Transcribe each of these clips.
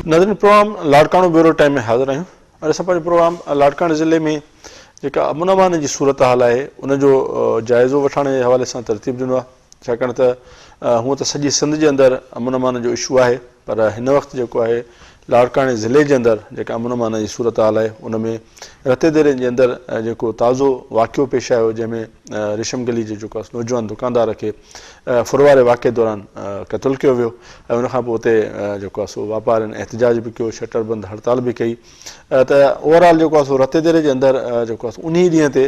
नाज़रीन, programme Larkana bureau time में हाज़िर आहियूं और असां पंहिंजो प्रोग्राम लाड़काणे ज़िले में जेका अमन अमान जी सूरत हाल आहे उनजो जाइज़ो वठण जे हवाले सां तरतीब ॾिनो आहे। छाकाणि त हूअं त सॼी सिंध जे अंदरि अमन अमान जो इशू आहे, पर हिन वक़्तु जेको आहे लाड़काणे ज़िले जे अंदरि जेका अमन अमान जी सूरत हाल आहे उन में रते देरे जे अंदरि जेको ताज़ो वाक़ियो पेश आयो जंहिंमें रेशम गली जे जेको आहे नौजवान दुकानदार खे फुरवारे वाक़े दौरान क़तलु कयो वियो ऐं उनखां पोइ उते जेको आहे सो वापारियुनि एहतिजाज बि कयो, शटर बंदि हड़ताल बि कई। त ओवरऑल जेको आहे सो रते देरे जे अंदरि जेको आहे उन ॾींहं ते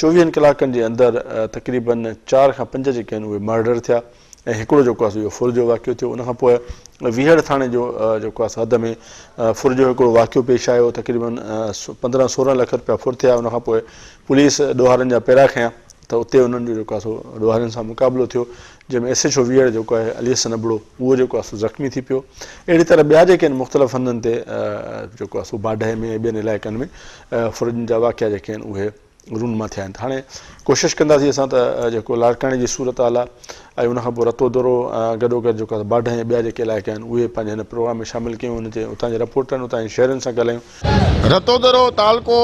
24 कलाकनि जे अंदरि तक़रीबन 4 खां 5 जेके आहिनि उहे मर्डर थिया ऐं हिकिड़ो जेको आहे इहो फुर जो वाक़ियो थियो। उनखां पोइ वीहड़ थाणे जो जेको आहे हद में फुर जो हिकिड़ो वाक़ियो पेश आयो, तक़रीबन 15-16 लख रुपया फुर थिया। उनखां पोइ पुलिस ॾोहारनि जा पैरा खयां त उते उन्हनि जो जेको आहे सो ॾोहारियुनि सां मुक़ाबिलो थियो, जंहिंमें SHO वीहड़ जेको आहे अली हसन अबड़ो उहो जेको आहे सो ज़ख़्मी थी पियो। अहिड़ी तरह ॿिया जेके आहिनि मुख़्तलिफ़ हंधनि ते जेको आहे सो बाढे में ॿियनि इलाइक़नि में फुरनि जा वाक़िया जेके आहिनि उहे रूनमा थिया आहिनि। हाणे कोशिशि कंदासीं असां त जेको लाड़काणे जी सूरत हाल आहे ऐं उनखां पोइ रतो दौरो गॾोगॾु जेको आहे बाढ ऐं ॿिया जेके इलाइक़ा आहिनि उहे पंहिंजे हिन प्रोग्राम में शामिलु कयूं, उन ते उतां जे रिपोर्टरनि उतां जे शहरनि सां ॻाल्हायूं। रतो दरो तालको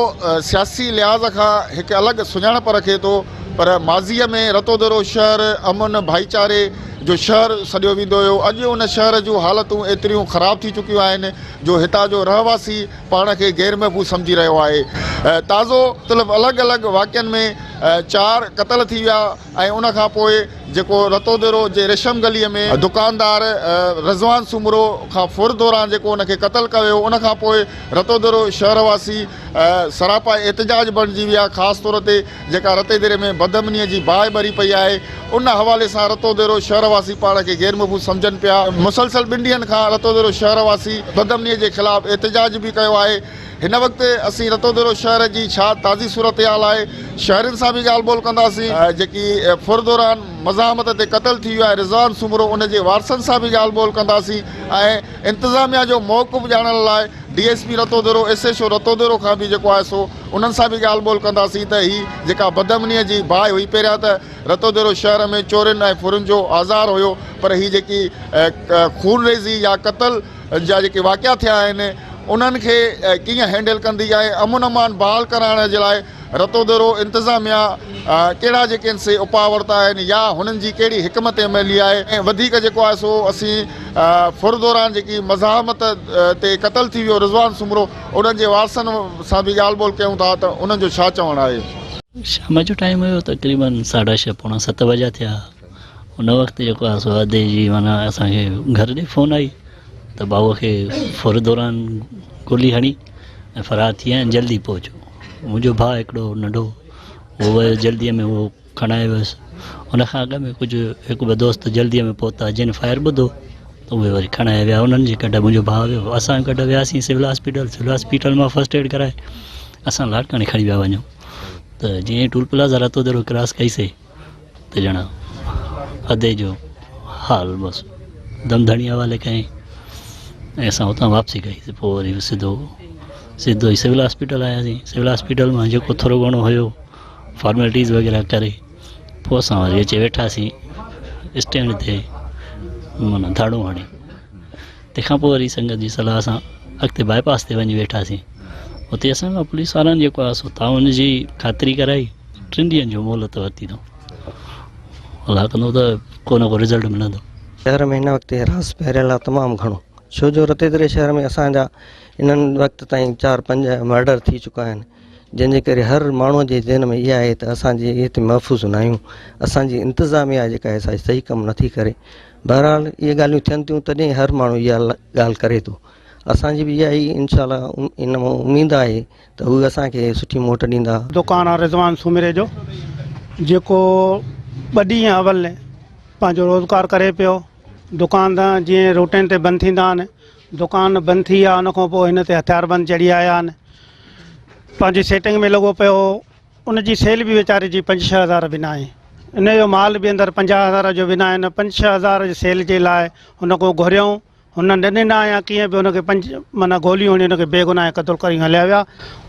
सियासी लिहाज़ खां हिकु अलॻि सुञाणप रखे थो, पर माज़ीअ में रतो दरो शहर अमन भाईचारे जो शहर सॼो वेंदो हुयो। अॼु उन शहर जूं हालतूं एतिरियूं ख़राब थी चुकियूं आहिनि जो हितां जो रहवासी पाण खे गैर महफ़ूज़ सम्झी रहियो आहे। ताज़ो मतिलबु अलॻि अलॻि वाक़िअनि में 4 क़तल थी विया ऐं उनखां पोइ जेको रतो दरो जे रेशम गलीअ में दुकानदार रज़वान सुमरो खां फुर दौरान जेको उनखे क़तलु कयो, उनखां पोइ रतो दरो शहरवासी सरापा एहतिजाज बणिजी विया। ख़ासि तौर ते जेका रते देरे में बदअमनीअ जी बाहि ॿरी पई आहे उन हवाले सां रतो दरो शहरवासी पाण खे गैर महफ़ूज़ सम्झनि पिया। मुसलसल 2 ॾींहंनि खां रतो दरो शहरवासी बदअमनीअ जे ख़िलाफ़ु एहतिजाज बि कयो आहे। हिन वक़्तु असीं रतो दरो शहर जी छा ताज़ी सूरत हाल आहे शहरनि सां बि ॻाल्हि ॿोल कंदासीं। जेकी फुर दौरान मज़ामत ते क़तलु थी वियो आहे रिज़वान सुमरो उन जे वारसनि सां बि ॻाल्हि ॿोल कंदासीं ऐं इंतिज़ामिया जो मौक़िफ़ ॼाणण लाइ DSP रतो दरो SHO रतो दरो खां बि जेको आहे सो उन्हनि सां बि ॻाल्हि ॿोल कंदासीं त हीअ जेका बदअमनीअ जी बाहि हुई, पहिरियां त रतो दरो शहर में चोरियुनि ऐं फुरनि जो आज़ार हुयो, पर हीअ जेकी खून रेज़ी या क़तल जा जेके वाक़िया थिया आहिनि उन्हनि खे कीअं हैंडल कंदी आहे, अमन अमान बहाल कराइण जे लाइ रतो दरो इंतिज़ामिया कहिड़ा जेके आहिनि से उपाउ वरिता आहिनि या हुननि जी कहिड़ी हिकमत अमली आहे। ऐं वधीक जेको आहे सो असीं फुर दौरान जेकी मज़ामत ते क़तलु थी वियो रिज़वान सुमरो उन्हनि जे वारसनि सां बि ॻाल्हि ॿोल कयूं था त उन्हनि जो छा चवणु आहे। शाम जो टाइम हुयो, तक़रीबन 6:30-7 बजा थिया। उन वक़्तु जेको आहे सो अधे जी माना असांखे घर ॾे फ़ोन आई त बाबूअ खे फुर दौरान गोली हणी ऐं फरार थी विया आहिनि, जल्दी पहुचो। मुंहिंजो भाउ हिकिड़ो नंढो उहो जल्दीअ में उहो खणाए वियुसि। उनखां अॻु में कुझु 1-2 दोस्त जल्दीअ में पहुता, जिन फायर ॿुधो त उहे वरी खणाए विया। उन्हनि जी गॾु मुंहिंजो भाउ वियो, असां गॾु वियासीं सिविल हॉस्पिटल मां फर्स्ट एड कराए असां लाड़काणे खणी विया वञूं। त जीअं टूल प्लाज़ा रतो दरो क्रॉस कईसीं त ॼणा अधे जो हाल बसि दमधणी हवाले कयईं ऐं असां हुतां वापसी कईसीं। पोइ वरी सिधो ई सिविल हॉस्पिटल आयासीं। सिविल हॉस्पिटल मां जेको थोरो घणो हुयो फॉर्मेलिटीज़ वग़ैरह करे पोइ असां वरी अची वेठासीं स्टैंड ते माना धाड़ो हणी। तंहिंखां पोइ वरी संगत जी सलाह सां अॻिते बाईपास ते वञी वेठासीं। उते असां पुलिस वारनि जेको आहे सो ताउन जी ख़ातिरी कराई, 3 ॾींहंनि जो मोहलत वरिती अथऊं। अलाह कंदो त को न को रिज़ल्ट मिलंदो। शहर में हिन वक़्तु रास पहिरियल आहे तमामु घणो, छो जो रते दरे शहर में असांजा इन्हनि वक़्त ताईं 4-5 मर्डर थी चुका आहिनि, जंहिंजे करे हर माण्हूअ जे ज़हन में इहा आहे त असांजे हिते महफ़ूज़ न आहियूं, असांजी इंतिज़ामिया जेका आहे असांजी सही कमु नथी करे। बहरहाल इहे ॻाल्हियूं थियनि थियूं तॾहिं हर माण्हू इहा ॻाल्हि करे थो। असांजी बि इहा ई इंशाअल्लाह इन मां उमेद आहे त उहे असांखे सुठी मोट ॾींदा। दुकान आहे रिज़वान सुमिरे जो, जेको 2 ॾींहं अवल पंहिंजो रोज़गार करे पियो। दुकानदार जीअं रोटियुनि ते बंदि थींदा आहिनि, दुकान बंदि थी आहे, उनखां पोइ हिन ते हथियार बंदि चढ़ी आया आहिनि, पंहिंजी सेटिंग में लॻो पियो। उनजी सेल बि वीचारे जी 5-6 हज़ार बिना आहे, इन जो माल बि अंदरि 50,000 जो बिना आहिनि। 5-6 हज़ार जी सेल जे लाइ हुन को घुरियऊं, हुन ॾिने न आया कीअं बि हुनखे माना गोलियूं हणी हुनखे बेगुनाह क़तलु करे हलिया विया।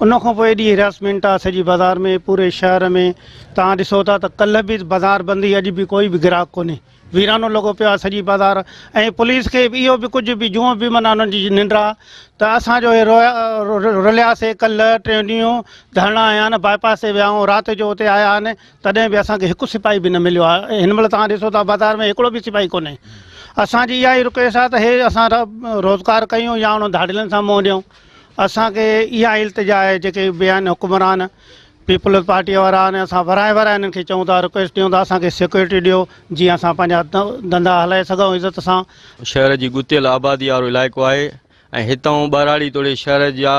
उनखां पोइ एॾी हिरासमेंट आहे सॼी बाज़ार में, पूरे शहर में। तव्हां ॾिसो था त कल्ह बि बाज़ार बंदि, अॼु बि कोई बि ग्राहक कोन्हे, वीरानो लॻो पियो आहे सॼी बाज़ार। ऐं पुलिस खे इहो बि कुझु बि जूं बि माना हुननि जी निंड आहे त असांजो हे रुलियासीं कल्ह 3 ॾींहं धरना आया आहिनि, बाईपास ते विया आहियूं, राति जो उते आया आहिनि, तॾहिं बि असांखे हिकु सिपाही बि न मिलियो आहे। हिन महिल तव्हां ॾिसो था बाज़ार में हिकिड़ो बि सिपाही कोन्हे। असांजी इहा ई रिक्वेस्ट आहे त हे असां रोज़गार कयूं या उन धाड़िलनि सां मुंहुं ॾियूं। असांखे इहा इल्तिजा आहे, जेके ॿिया आहिनि हुकुमरान पीपल्स पार्टीअ वारा आहिनि, असां वराए हिननि खे चऊं था, रिक्वेस्ट ॾियूं था असांखे सिक्योरिटी ॾियो जीअं असां पंहिंजा धंधा हलाए सघूं इज़त सां। शहर जी गुतियल आबादी वारो इलाइक़ो आहे ऐं हितां ॿाराड़ी तोड़े शहर जा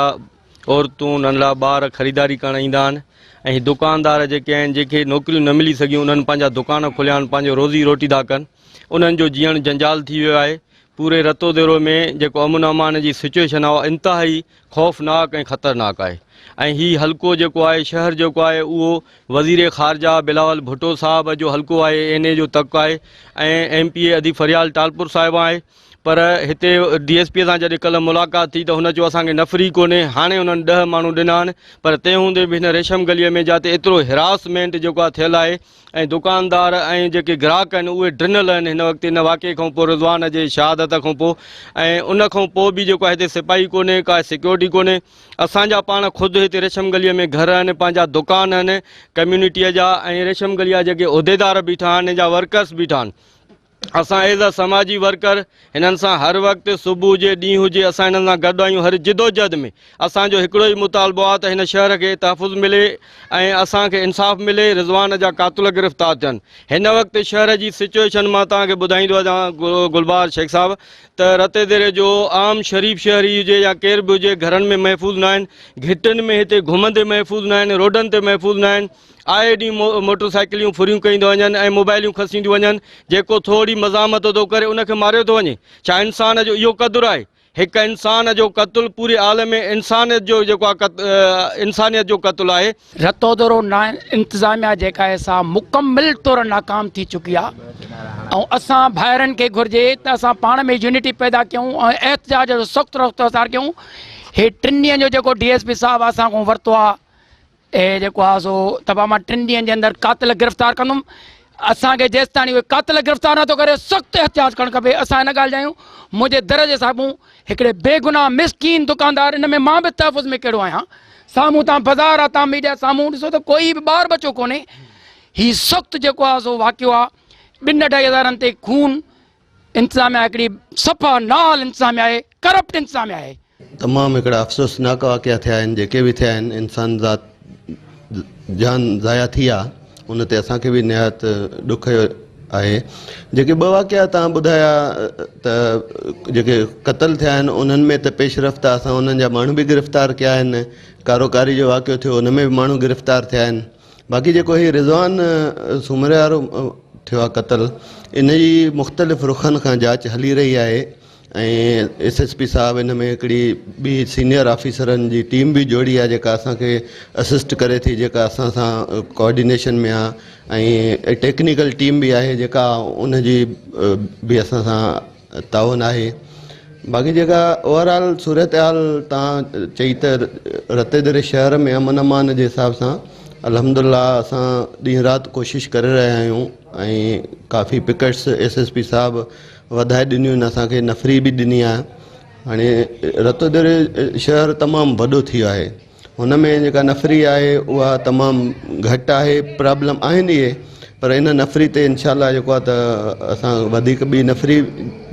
औरतूं नंढड़ा ॿार ख़रीदारी करणु ईंदा आहिनि ऐं दुकानदार जेके आहिनि, जेके नौकरियूं न मिली सघियूं, उन्हनि पंहिंजा दुकान खोलिया आहिनि, पंहिंजो रोज़ी रोटी था कनि। उन्हनि जो जीअण जंजाल थी वियो आहे। पूरे रतोदेरो में जेको अमन अमान जी सिचुएशन आहे इंतिहाई ख़ौफ़नाक ऐं ख़तरनाक आहे। ऐं हीउ हल्को जेको आहे, शहर जेको आहे, उहो वज़ीर ख़ारजा बिलावल भुट्टो साहब जो हल्को आहे, एन ए जो तक आहे ऐं MP अदी फरियाल टालपुर साहिबु आहे। पर हिते DSP सां जॾहिं कल्ह मुलाक़ात थी त हुन चयो असांखे नफ़री कोन्हे। हाणे हुननि 10 माण्हू ॾिना आहिनि, पर तंहिं हूंदे बि हिन रेशम गलीअ में जिते एतिरो हिरासमेंट जेको आहे थियल आहे ऐं दुकानदार ऐं जेके ग्राहक आहिनि उहे ड्रिनल आहिनि हिन वक़्तु, हिन वाक़े खां पोइ, रिज़वान जे शहादत खां पोइ। ऐं उन खां पोइ बि जेको आहे हिते सिपाही कोन्हे, का सिक्योरिटी कोन्हे। असांजा पाण ख़ुदि हिते रेशम गलीअ में घर आहिनि, पंहिंजा दुकान आहिनि कम्यूनिटीअ जा, ऐं रेशम गलीअ जा जेके उहिदेदार बीठा आहिनि, जा वर्कर्स बीठा आहिनि। असां एज़ अ समाजी वर्कर हिननि सां हर वक़्तु सुबुह हुजे ॾींहुं हुजे असां हिननि सां गॾु आहियूं। हर जिदोजहद में असांजो हिकिड़ो ई मुतालबो आहे त हिन शहर खे तहफ़ुज़ मिले ऐं असांखे इंसाफ़ मिले, रिज़वान जा क़ातिल गिरफ़्तार थियनि। हिन वक़्तु शहर जी सिचुएशन मां तव्हांखे ॿुधाईंदो आहियां गुलबार शेख साहब, त रते देरे जो आम शरीफ़ शहरी हुजे या केर बि हुजे, घरनि में महफ़ूज़ न आहिनि, घिटनि में हिते घुमंदे महफ़ूज़ न आहिनि, रोडनि ते महफ़ूज़ न आहिनि। आए ॾींहुं मोटरसाइकिलियूं फुरियूं कयूं थो वञनि ऐं मोबाइलियूं खसीं थियूं वञनि। जेको थोरी मज़ामत थो करे उनखे मारियो थो वञे। छा इंसान जो इहो क़दुरु आहे? हिकु इंसान जो क़तलु पूरे आलम में इंसानियत जो जेको आहे इंसानियत जो क़तलु आहे। रतोदरो इंतिज़ामिया जेका आहे सा मुकमिल तौर नाकाम थी चुकी आहे ऐं असां भाइरनि खे घुरिजे त असां पाण में यूनिटी पैदा कयूं ऐं एहतिजाज जो सख़्तु रफ़्तार कयूं। हे 3 ॾींहंनि जो जेको DSP साहब असांखां वरितो आहे, ऐं जेको आहे सो तमामु मां 3 ॾींहंनि जे अंदरि क़ातिल गिरफ़्तार कंदुमि। असांखे जेसि ताईं उहे क़ातिल गिरफ़्तार नथो करे सख़्तु एहतियात करणु खपे। असां हिन ॻाल्हि जायूं, मुंहिंजे दर जे साम्हूं हिकिड़े बेगुनाह मिसकीन दुकानदार, इन में मां बि तहफ़ुज़ में कहिड़ो आहियां, साम्हूं तव्हां बाज़ार आहे, तव्हां मीडिया साम्हूं ॾिसो त कोई बि ॿार बचो कोन्हे। हीउ सख़्तु जेको आहे सो वाक़ियो आहे। 2-2.5 हज़ारनि ते खून। इंतिज़ामिया हिकिड़ी सफ़ा नाल इंतिज़ामिया आहे, करप्ट इंतिज़ामिया आहे। तमामु हिकिड़ा अफ़सोसनाक वाक़िया थिया आहिनि, जेके बि थिया आहिनि, इंसान ज़ात जान ज़ाया थी आहे, उन ते असांखे बि निहायत ॾुख आहे। जेके 2 वाक़िया तव्हां ॿुधाया त जेके क़तल थिया आहिनि उन्हनि में त पेशरफ़्त आहे, असां उन्हनि जा माण्हू बि गिरफ़्तार कया आहिनि। कारोकारी जो वाक़ियो थियो उन में बि माण्हू गिरफ़्तार थिया आहिनि। बाक़ी जेको हीउ रिज़वान सूमरे वारो थियो आहे क़तल, इन जी मुख़्तलिफ़ रुखनि खां जांच हली रही आहे ऐं SSP साहब इन में हिकिड़ी ॿी सीनियर ऑफिसरनि जी टीम बि जोड़ी आहे जेका असांखे असिस्ट करे थी, जेका असां सां कोऑर्डिनेशन में आहे ऐं टेक्निकल टीम बि आहे जेका उन जी बि असां सां ताउन आहे। बाक़ी जेका ओवरऑल सूरत हाल तव्हां चई त रते दरे शहर में अमन अमान जे हिसाब सां अल्हम्दुलिल्लाह असां ॾींहुं राति कोशिशि करे रहिया आहियूं ऐं काफ़ी पिकेट्स SSP साहब वधाए ॾिनियूं आहिनि, असांखे नफ़री बि ॾिनी आहे। हाणे रतोदरे शहर तमामु वॾो थी वियो आहे, हुन में जेका नफ़री आहे उहा तमामु घटि आहे। प्रॉब्लम आहिनि इहे, पर इन नफ़री ते इंशाअल्लाह जेको आहे त असां वधीक ॿी नफ़री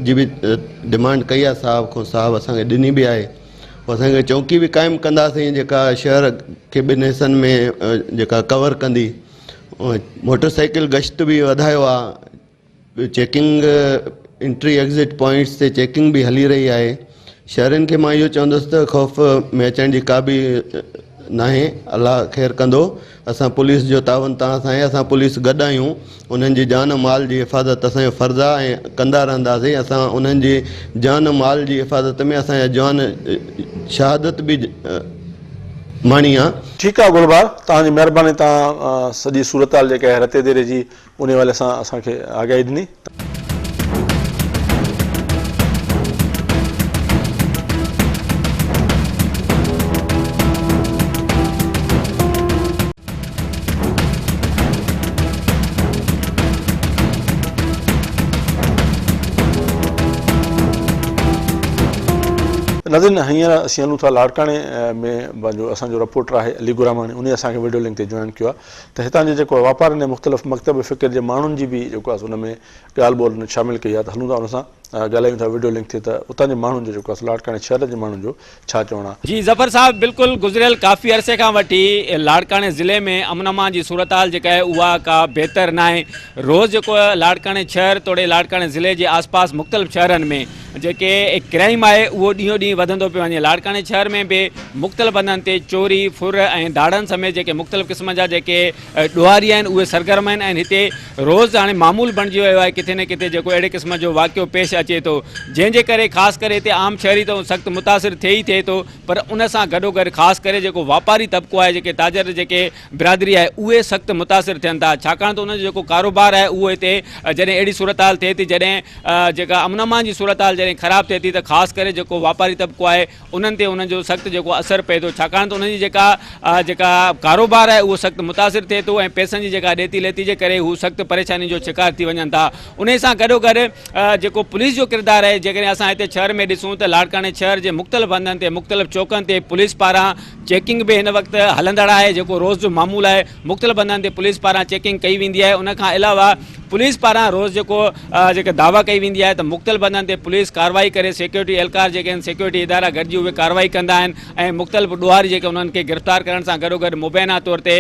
जी बि डिमांड कई आहे साहब खां, साहब असांखे ॾिनी बि आहे। पोइ असांखे चौकी बि क़ाइमु कंदासीं जेका शहर खे 2 हिसनि में जेका कवर कंदी। मोटरसाइकिल गश्त बि वधायो आहे, चेकिंग एंट्री एग्ज़िट पॉइंट्स ते चेकिंग बि हली रही आहे। शहरनि खे मां इहो चवंदुसि त ख़ौफ़ में अचण जी का बि नाहे, अलाह ख़ैर कंदो। असां पुलिस जो तावन तव्हां सां आहे, असां पुलिस गॾु आहियूं। उन्हनि जी जान माल जी हिफ़ाज़त असांजो फ़र्ज़ु आहे ऐं कंदा रहंदासीं। असां उन्हनि जी जान माल जी हिफ़ाज़त में असांजा जवान शहादत बि माणी आहे। ठीकु आहे गुलबार, तव्हांजी महिरबानी, तव्हां सॼी सूरत हाल जेका आहे रते देरे जी उन हवाले सां असांखे आगाही ॾिनी। नदीन हींअर असीं हलूं था लाड़काणे में पंहिंजो असांजो रिपोर्टर आहे अली गुरामाणी उन असांखे वीडियो लिंक ते जॉइन कयो आहे त हितां जे जेको वापारनि ऐं मुख़्तलिफ़ मकतब फ़िक्र जे माण्हुनि जी बि जेको आहे उन में ॻाल्हि ॿोल शामिलु कई आहे त हलूं था उन सां ॻाल्हायूं था वीडियो लिंक ते त उतां जे माण्हुनि जो जेको आहे लाड़काणे शहर जे माण्हुनि जो छा चवणु आहे। जी ज़फ़र साहब, बिल्कुलु गुज़िरियल काफ़ी अरसे खां वठी लाड़काणे ज़िले में अमन अमान जी सूरत हाल जेका आहे उहा का बहितर न आहे। रोज़ जेको लाड़काणे शहर तोड़े लाड़काणे ज़िले जे आसपास मुख़्तलिफ़ शहरनि में जेके क्राइम आहे उहो ॾींहों ॾींहुं वधंदो पियो वञे। लाड़काणे शहर में बि मुख़्तलिफ़ हंधनि ते चोरी फुर ऐं दाड़नि समेत जेके मुख़्तलिफ़ क़िस्म जा जेके ॾुआरी आहिनि उहे सरगर्म आहिनि ऐं हिते रोज़ हाणे मामूल बणिजी वियो आहे किथे न किथे जेको अहिड़े क़िस्म जो वाक़ियो पेश अचे थो, जंहिंजे करे ख़ासि करे हिते आम शहरी तो सख़्तु मुतासिर थिए ई थिए थो। पर उन सां गॾोगॾु ख़ासि करे जेको वापारी तबिको आहे, जेके ताजर जेके बिरादरी आहे उहे सख़्तु मुतासिर थियनि था, छाकाणि त उनजो जेको कारोबार आहे उहो हिते जॾहिं अहिड़ी सूरत हाल थिए थी, जॾहिं जेका अमन अमान जी सूरत हाल जॾहिं ख़राबु थिए थी त ख़ासि करे जेको वापारी तबिको आहे उन्हनि ते उन्हनि जो सख़्तु जेको असरु पए थो, छाकाणि त उन्हनि जी जेका कारोबार आहे उहो सख़्तु मुतासिर थिए थो ऐं पैसनि जी जेका ॾेती लेती जे करे हू सख़्तु परेशानी जो शिकार थी वञनि था। उन सां गॾोगॾु जेको पुलिस जो किरदारु आहे, जेकॾहिं असां हिते शहर में ॾिसूं त लाड़काणे शहर जे मुख़्तलिफ़ हंधनि ते मुख़्तलिफ़ चौकनि ते पुलिस पारां चेकिंग बि हिन वक़्तु हलंदड़ आहे, जेको रोज़ जो मामूल आहे। मुख़्तलिफ़ हंधनि ते पुलिस पारां चेकिंग कई वेंदी आहे। उन खां अलावा पुलिस पारां रोज़ जेके दावा कई वेंदी आहे त मुख़्तलिफ़ हंधनि ते पुलिस कार्रवाई करे सिक्योरिटी एहलकार जेके आहिनि, सिक्योरिटी इदारा गॾिजी उहे कार्रवाई कंदा आहिनि ऐं मुख़्तलिफ़ ॾुआरी जेके उन्हनि खे गिरफ़्तार करण सां गॾोगॾु मुबैना तौर ते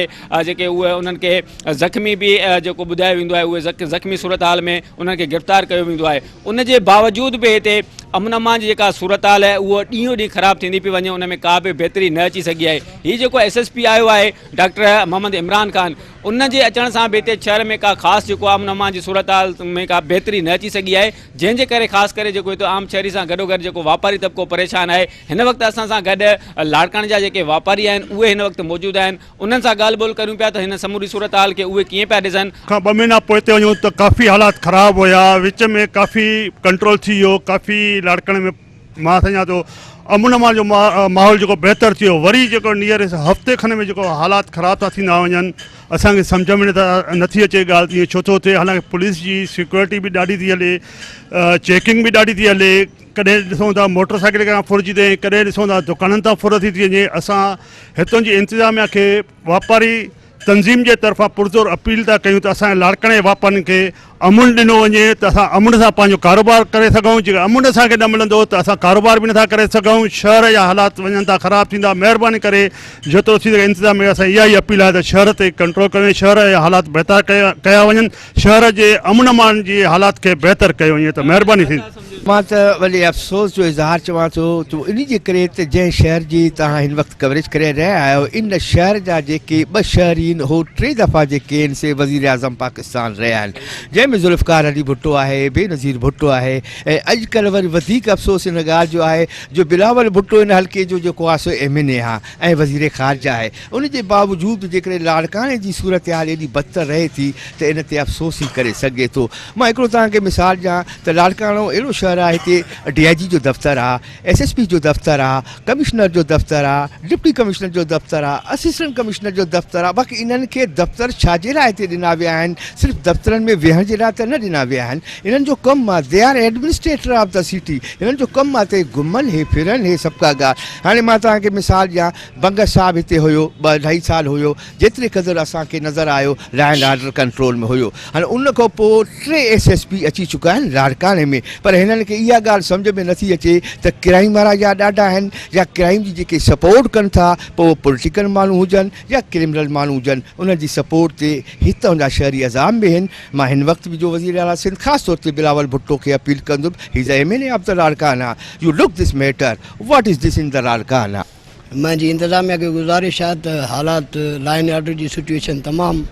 जेके उहे उन्हनि खे ज़ख़्मी बि जेको ॿुधायो वेंदो आहे, उहे ज़ख़्मी सूरत हाल में उन्हनि खे गिरफ़्तार कयो वेंदो आहे। उन जे बावजूद बि हिते अमन अमान जी जेका सूरत हाल आहे उहो ॾींहों ॾींहुं ख़राबु थींदी पई वञे, उन में का बि बहितरी न अची सघी आहे। हीअ जेको SSP आयो आहे डॉक्टर मोहम्मद इमरान ख़ान, उन जे अचण सां बि हिते शहर में का ख़ासि जेको अमन अमान जी सूरत हाल में का बहितरी न अची सघी आहे, जंहिंजे करे ख़ासि करे जेको हिते आम शहरी सां गॾोगॾु जेको वापारी तबिको परेशान आहे। हिन वक़्तु असां सां गॾु लाड़काणे जा जेके वापारी आहिनि उहे हिन वक़्तु मौजूदु आहिनि, उन्हनि सां ॻाल्हि ॿोल करूं पिया त हिन समूरी सूरत हाल खे उहे कीअं पिया ॾिसनि। खां 2 महीना पोइ ते वञूं त काफ़ी हालात ख़राबु हुया, विच में काफ़ी कंट्रोल थी वियो, काफ़ी लाड़काणे में मां सम्झां थो अमन अमान जो माहौल जेको बहितर थी वियो। वरी जेको नियरेस्ट हफ़्ते खनि में जेको हालात ख़राबु था थींदा वञनि, असांखे सम्झ में नथी अचे ॻाल्हि ईअं छो थो थिए। हालांकि पुलिस जी सिक्योरिटी बि ॾाढी थी हले, चेकिंग बि ॾाढी थी हले, कॾहिं ॾिसूं था मोटर साइकिल खां फुरिजी थिए, कॾहिं ॾिसूं था दुकाननि तां फुर थी वञे। असां हितां जी इंतिज़ामिया खे वापारी तंज़ीम जे तरफ़ां पुरज़ोर अपील था कयूं त असांजे लाड़काणे वापारियुनि खे अमुन ॾिनो वञे त असां अमुन सां पंहिंजो कारोबार करे सघूं। जेकर अमुन असांखे न मिलंदो त असां कारोबार बि नथा करे सघूं, शहर जा हालात वञनि था ख़राबु थींदा। महिरबानी करे जेतिरो थी सघे इंतिज़ाम में असां इहा ई अपील आहे त शहर ते कंट्रोल कयो, शहर जा हालात बहितर कया वञनि, शहर जे अमन अमान जी हालात खे बहितर कयो वञे त महिरबानी थींदी। मां त वरी अफ़सोस जो इज़हार चवां थो त इन जे करे त जंहिं शहर जी तव्हां हिन वक़्तु कवरेज करे रहिया आहियो, इन शहर जा जेके 2 शहरी आहिनि हो 3 दफ़ा जेके आहिनि से वज़ीर आज़म पाकिस्तान रहिया आहिनि, जंहिंमें ज़ुल्फ़िकार अली भुट्टो आहे, बेनज़ीर भुट्टो आहे। ऐं अॼुकल्ह वरी वधीक अफ़सोस इन ॻाल्हि जो आहे जो बिलावल भुट्टो इन हल्के जो जेको आहे सो MNA आहे ऐं वज़ीर ख़ारिजा आहे। उन जे बावजूदि जेकॾहिं लाड़काणे जी सूरत हाल एॾी बदतर रहे थी त इन ते अफ़सोस ई करे सघे थो। मां हिकिड़ो तव्हांखे मिसाल ॾियां त लाड़काणो अहिड़ो शहर आहे, हिते DIG जो दफ़्तरु आहे, SSP जो दफ़्तरु आहे, कमिश्नर जो दफ़्तरु आहे, डिप्टी कमिश्नर जो दफ़्तरु आहे, असिस्टेंट कमिश्नर जो दफ़्तरु आहे। बाक़ी इन्हनि खे दफ़्तर छाजे लाइ हिते ॾिना विया आहिनि? सिर्फ़ु दफ़्तरनि में वेहण जे लाइ त न ॾिना विया आहिनि। इन्हनि जो कमु आहे, they are administrator of the city. इन्हनि जो कमु आहे त घुमनि हे फिरनि हे सभु का ॻाल्हि। हाणे मां तव्हांखे मिसाल ॾियां, बंगस साहिबु हिते हुयो 2-2.5 साल हुयो, जेतिरे क़दुरु असांखे नज़र आयो लॉ एंड ऑर्डर कंट्रोल में हुयो। हाणे उन खां पोइ 3 SSP अची चुका आहिनि लाड़काणे में, पर हिननि खे इहा ॻाल्हि सम्झ में नथी अचे त क्राइम वारा या ॾाढा आहिनि या क्राइम जी जेके सपोर्ट कनि था, पोइ पॉलिटिकल माण्हू हुजनि या क्रिमिनल माण्हू हुजनि, उन्हनि जी सपोर्ट ते हितां जा शहरी अज़ाम बि आहिनि। मां हिन वक़्तु बि जो वज़ीर आला सिंध ख़ासि तौर ते बिलावल भुट्टो खे अपील कंदुमि, he is MNA of the Larkana, you look this matter, what is this in the Larkana. मुंहिंजी इंतिज़ामिया खे गुज़ारिश आहे त हालात लॉ एंड ऑर्डर जी सिचुएशन तमामु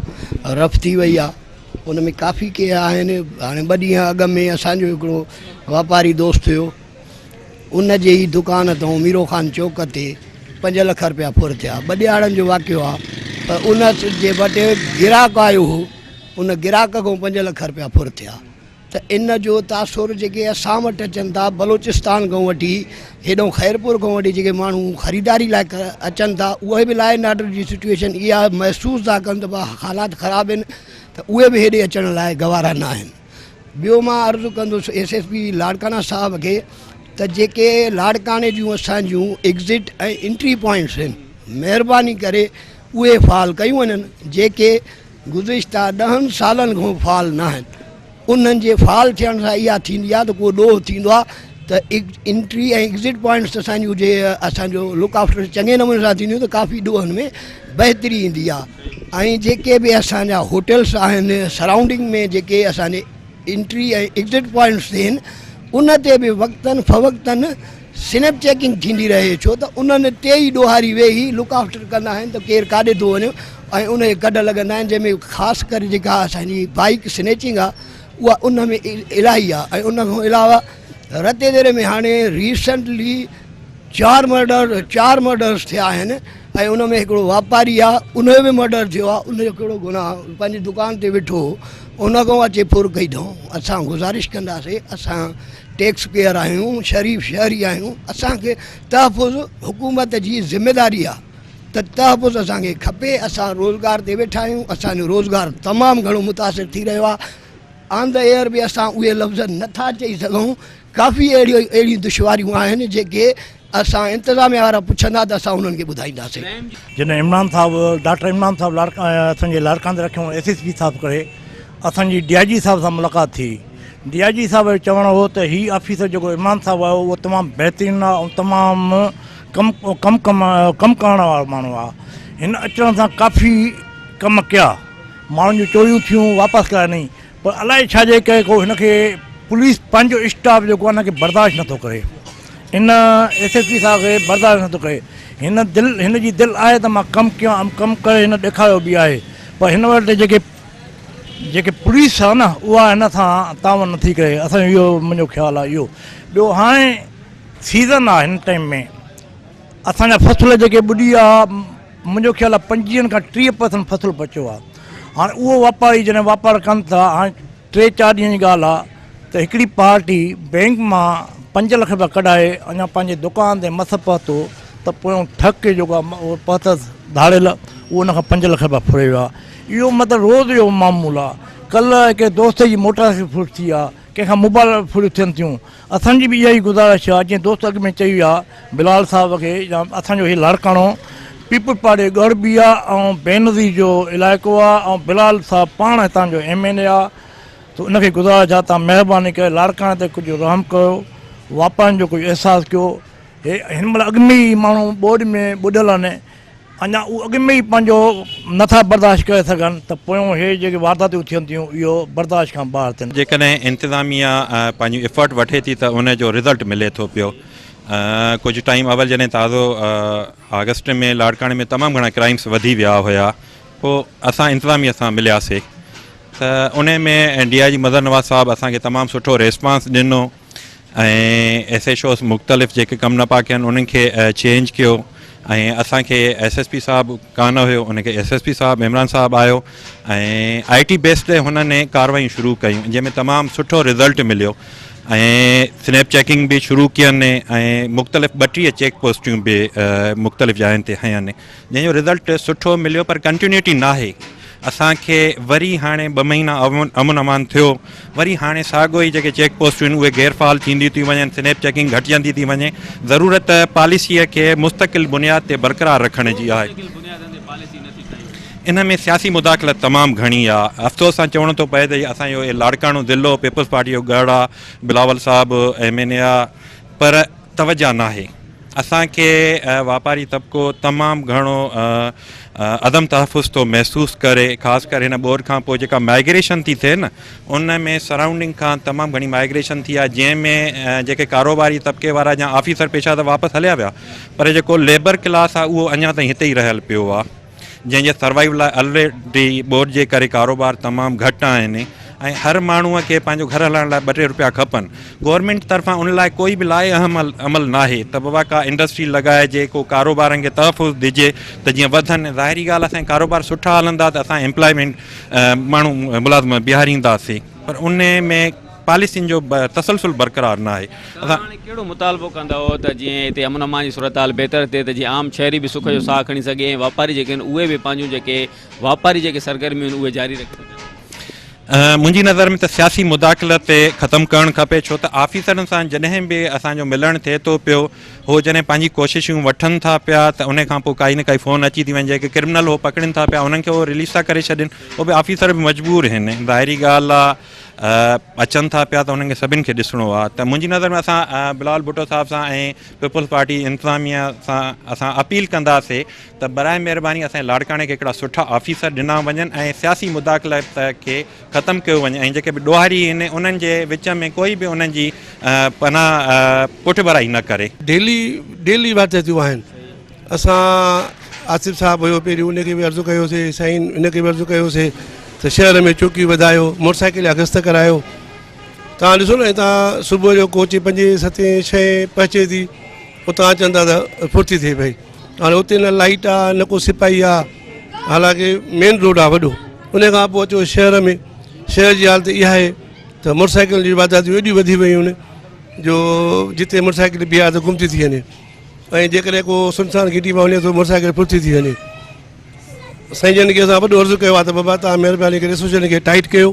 रफ़ थी वई आहे। उन में काफ़ी के आहिनि। हाणे 2 ॾींहं अॻु में असांजो हिकिड़ो वापारी दोस्त हुयो, उन जे ई दुकान तां मीरो ख़ान चौक ते 5 लख रुपया फुर थिया। 2 ॾियारनि जो वाक़ियो आहे, पर उन जे वटि गिराक आयो हो, उन गिराक खां 5 लख रुपया फुर थिया। त इन जो तासुर जेके असां वटि अचनि था बलोचिस्तान खां वठी हेॾो ख़ैरपुर खां वठी जेके माण्हू ख़रीदारी लाइ अचनि था, उहे बि लॉ एंड ऑर्डर जी सिचुएशन इहा महसूसु था कनि त हालात ख़राबु आहिनि, त उहे बि हेॾे अचण लाइ गवारा न आहिनि। ॿियो मां अर्ज़ु कंदुसि SSP लाड़काना साहब खे त जेके लाड़काणे जूं असांजूं एग्ज़िट ऐं एंट्री पॉइंट्स आहिनि, महिरबानी करे उहे फ़ाल कयूं वञनि। जेके गुज़िश्ता 10 सालनि खां फ़ाल न आहिनि, उन्हनि जे फ़ाल थियण सां इहा थींदी आहे त को ॾोह थींदो आहे त एंट्री ऐं एग्ज़िट पॉइंट्स असांजूं जे असांजो लुक आफ्टर चङे नमूने सां थींदियूं त काफ़ी ॾोहनि में बहितरी ईंदी आहे। ऐं जेके बि असांजा होटल्स आहिनि सराउंडिंग में, जेके असांजे एंट्री ऐं एग्ज़िट पॉइंट्स आहिनि, उन ते बि वक़्तनि फ़वक़्तनि स्नैप चेकिंग थींदी रहे, छो त उन्हनि ते ई ॾोहारी वेही लुक आफ्टर कंदा आहिनि त केरु काॾे थो वञे, ऐं उन खे कढ लॻंदा आहिनि, जंहिंमें ख़ासि करे जेका असांजी बाइक स्नैचिंग आहे उहा उन में इलाही आहे। ऐं उन खां अलावा रते देरे में हाणे रिसेंटली 4 मर्डर्स थिया आहिनि, ऐं उन में हिकिड़ो वापारी आहे, उन जो बि मर्डर थियो आहे। उन जो कहिड़ो गुनाह, पंहिंजी दुकान ते वेठो उन खां अचे फुर कई अथऊं। असां गुज़ारिश कंदासीं, असां टैक्स पेयर आहियूं, शरीफ़ शहरी आहियूं, असांखे तहफ़ुज़ हुकूमत जी ज़िमेदारी आहे त तहफ़ुज़ असांखे खपे। असां रोज़गार ते वेठा आहियूं, असांजो रोज़गार तमामु घणो मुतासिर थी रहियो आहे। ऑन द एयर बि असां उहे लफ़्ज़ नथा चई सघूं। काफ़ी अहिड़ियूं दुश्वारियूं आहिनि जेके असां इंतिज़ामिया वारा पुछंदा त असां उन्हनि खे ॿुधाईंदासीं। जॾहिं इमरान साहब, डॉक्टर इमरान साहब असांजे लाड़काने ते रखियो SSP साहब करे, असांजी DIG साहब सां मुलाक़ात थी। DIG साहब जो चवणु हो त हीउ ऑफिसर जेको इमरान साहब आहे उहो तमामु बहितरीनु आहे ऐं तमामु कमु करण वारो माण्हू आहे। हिन अचण सां काफ़ी कम कया, माण्हुनि जूं चोरियूं थियूं, वापसि कराइनि, पर अलाए छाजे करे को हिनखे पुलिस पंहिंजो स्टाफ जेको आहे हिनखे बर्दाश्त नथो करे। इन SSP साहब खे बर्दाश्त नथो करे। हिन जी दिलि आहे त मां कमु कयां, कमु करे हिन ॾेखारियो बि आहे, पर हिन वटि जेके पुलिस आहे न उहा हिन सां तावन नथी करे। असांजो इहो मुंहिंजो ख़्यालु आहे इहो। ॿियो हाणे सीज़न आहे, हिन टाइम में असांजा फसल जेके ॿुॾी आहे, मुंहिंजो ख़्यालु आहे 25 खां 30% फसल बचियो आहे। हाणे उहो वापारी जॾहिं वापारु कनि था, हाणे 3-4 ॾींहंनि जी ॻाल्हि आहे त हिकिड़ी पार्टी बैंक मां 5 लख रुपया कढाए अञा पंहिंजे दुकान ते मस पहुतो त पोयों ठक जेको आहे उहो पहुतसि धाड़ियल, उहो उन खां 5 लख रुपया फुरे वियो आहे। इहो मतिलबु रोज़ जो मामूलु आहे। कल्ह हिकिड़े दोस्त जी मोटर फुट थी आहे, कंहिंखां मोबाइल फुरियूं थियनि थियूं। असांजी बि इहा ई गुज़ारिश आहे, जीअं दोस्त अॻु में चई आहे बिलाल साहब खे, या असांजो हीउ लाड़काणो पीपल पाड़े ॻढ़ बि आहे ऐं बेनज़ीर जो इलाइक़ो आहे, ऐं बिलाल साहब पाण हितां जो MLA आहे। त उनखे गुज़ारिश आहे, तव्हां महिरबानी करे लाड़काणे ते कुझु रहम कयो, वापारनि जो कुझु अहसासु कयो। हे हिन महिल अॻु में ई माण्हू ॿोॾि में ॿुॾियल आहिनि, अञा उहो अॻु में ई पंहिंजो नथा बर्दाश्त करे सघनि, त पोयों हे जेके वारदातूं थियनि थियूं इहो बर्दाश्त खां ॿाहिरि थियनि। जेकॾहिं इंतिज़ामिया पंहिंजो एफर्ट वठे थी त उनजो रिज़ल्ट मिले थो पियो। कुझु टाइम अवल जॾहिं ताज़ो अगस्त में लाड़काणे में तमामु घणा क्राइम्स वधी विया हुया, पोइ असां इंतिज़ामिया सां मिलियासीं त उन में DIG मदर नवाज़ साहब असांखे तमामु सुठो रेस्पॉन्स ॾिनो ऐं SHOs मुख़्तलिफ़ जेके कमु न पिया कनि उन्हनि खे चेंज कयो। ऐं असांखे SSP साहब कान हुयो, उनखे SSP साहब इमरान साहब आयो ऐं IT बेस ते हुननि कार्रवाइयूं शुरू कयूं, जंहिंमें तमामु सुठो रिज़ल्ट मिलियो। ऐं स्नैप चेकिंग बि शुरू कयनि ऐं मुख़्तलिफ़ 32 चेक पोस्टियूं बि मुख़्तलिफ़ जायुनि ते हयनि, जंहिंजो रिज़ल्ट सुठो मिलियो, पर कंटिन्यूटी न आहे। असांखे वरी हाणे 2 महीना अमन अमान थियो, वरी हाणे साॻियो ई जेके चेक पोस्टियूं आहिनि उहे गैरफ़ाल थींदियूं थी वञनि, स्नैप चेकिंग घटिजंदी थी वञे। ज़रूरत पॉलिसीअ खे मुस्तक़िल बुनियाद ते बरक़रार रखण जी आहे। इन में सियासी मुदाख़लत तमामु घणी आहे। अफ़सोस सां चवणो थो पए त असांजो लाड़काणो ज़िलो पीपल्स पार्टी जो गढ़ आहे, बिलावल साहब MLA आहे, पर तवजा नाहे। असांखे वापारी तबिको तमामु घणो अदम तहफ़ुज़ थो महसूसु करे, ख़ासि करे हिन ॿोर खां पोइ जेका माइग्रेशन थी थिए न, उन में सराउंडिंग खां तमामु घणी माइग्रेशन थी आहे, जंहिंमें जेके कारोबारी तबिके वारा या ऑफिसर पेशा त वापसि हलिया विया, पर जेको लेबर क्लास आहे उहो अञा ताईं हिते ई रहियल पियो आहे, जंहिंजे सर्वाइव लाइ ऑलरेडी ॿोर जे करे कारोबार तमामु घटि आहिनि ऐं हर माण्हूअ खे पंहिंजो घर हलाइण लाइ 2-3 रुपया खपनि। गवर्नमेंट तरफ़ां उन लाइ कोई बि लाइ अमल नाहे त बाबा का इंडस्ट्री लॻाइजे, को कारोबारनि खे तहफ़ुज़ ॾिजे त जीअं वधनि। ज़ाहिरी ॻाल्हि असांजा कारोबार सुठा हलंदा त असां एम्प्लॉयमेंट माण्हू मुलाज़िम बीहारींदासीं, पर उन में पॉलिसियुनि जो तसलसल बरक़रार न आहे। असां कहिड़ो मुतालबो कंदा हो त जीअं हिते अमन अमान जी सूरत हाल बहितर थिए, त जीअं आम शहरी बि सुख जो साह खणी सघे ऐं वापारी जेके आहिनि उहे बि पंहिंजूं जेके वापारी जेके सरगर्मियूं आहिनि उहे जारी रखे सघनि। मुंहिंजी नज़र में त सियासी मुदाख़लत ते ख़तमु करणु खपे, छो त ऑफिसरनि सां जॾहिं बि असांजो मिलणु थिए थो पियो, हो जॾहिं पंहिंजी कोशिशूं वठनि था पिया त उन खां पोइ काई न काई फ़ोन अची थी वञे, जेके क्रिमिनल हो पकड़नि था पिया उन्हनि खे उहो रिलीज़ था करे छॾनि, उहो बि ऑफिसर बि मजबूर आहिनि, ज़ाहिरी ॻाल्हि आहे अचनि था पिया त उन्हनि खे सभिनि खे ॾिसणो आहे। त मुंहिंजी नज़र में असां बिलावल भुट्टो साहिब सां ऐं पीपल्स पार्टी इंतिज़ामिया सां असां अपील कंदासीं त बराए महिरबानी असांजे लाड़काणे खे हिकिड़ा सुठा ऑफिसर ॾिना वञनि ऐं सियासी मुदाख़लत खे ख़तमु कयो वञे, ऐं जेके बि ॾोहारी आहिनि उन्हनि जे विच में कोई बि उन्हनि जी पनाह पुठिभराई न करे। डेली बातें थियूं आहिनि। असां आसिफ़ साहिबु हुयो पहिरीं, उनखे बि अर्ज़ु कयोसीं, साईं इनखे बि अर्ज़ु कयोसीं त शहर में चौकी वधायो, मोटरसाइकिल जा गश्त करायो। तव्हां ॾिसो न, हितां सुबुह जो कोच 5, 7, 6 पहुचे थी, उतां अचनि था त फुर्ती थिए पई। हाणे उते न लाइट आहे न को सिपाही आहे, हालांकि मेन रोड आहे वॾो, उन खां पोइ अचो शहर में, शहर जी हालत इहा आहे त मोटरसाइकिल जी वाधायूं एॾियूं वधी वियूं आहिनि जो जिते मोटरसाइकिल बीहे त गुम थी वञे, ऐं जेकॾहिं को सुनसान घिटी में वञे थो मोटरसाइकिल फुर्ती थी वञे। साईं जन खे असां वॾो अर्ज़ु कयो आहे त बाबा तव्हां महिरबानी करे एसोसिएशन खे टाइट कयो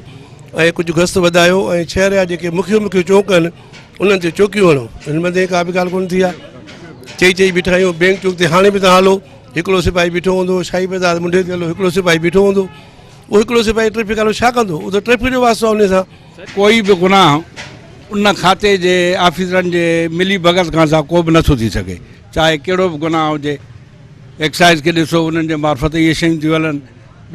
ऐं कुझु गश्त वधायो ऐं शहर जा जेके मुख्य चौक आहिनि उन्हनि ते चौकियूं हणो। हिन मथे का बि ॻाल्हि कोन थी आहे, चई बीठा आहियूं। बैंक चौक ते हाणे बि तव्हां हलो, हिकिड़ो सिपाही बीठो हूंदो, शाही बाज़ार मुंडे ते हलो हिकिड़ो सिपाही बीठो हूंदो, उहो हिकिड़ो सिपाही ट्रैफिक वारो छा कंदो, उहो त ट्रैफिक जो वास्तो आहे। उन सां कोई बि गुनाह उन खाते जे ऑफिसरनि जे मिली भगत खां सां को बि नथो थी सघे, चाहे कहिड़ो बि गुनाह हुजे। एक्साइज़ खे ॾिसो, उन्हनि जे मार्फत इहे शयूं थियूं हलनि।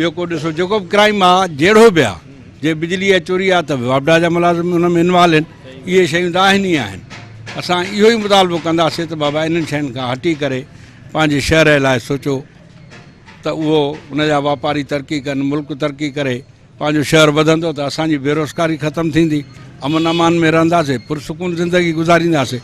ॿियो को ॾिसो जेको बि क्राइम आहे, जहिड़ो बि आहे, जे बिजली या चोरी आहे त वापडा जा मुलाज़िम उन में इन्वॉल्व आहिनि। इहे शयूं त आहिनि ई आहिनि। असां इहो ई मुतालबो कंदासीं त बाबा इन्हनि शयुनि खां हटी करे पंहिंजे शहर लाइ सोचो त उहो उनजा वापारी तरक़ी कनि, मुल्क तरक़ी करे, पंहिंजो शहर वधंदो त असांजी बेरोज़गारी ख़तमु थींदी, अमन अमान में रहंदासीं, पुरसुकून ज़िंदगी गुज़ारींदासीं।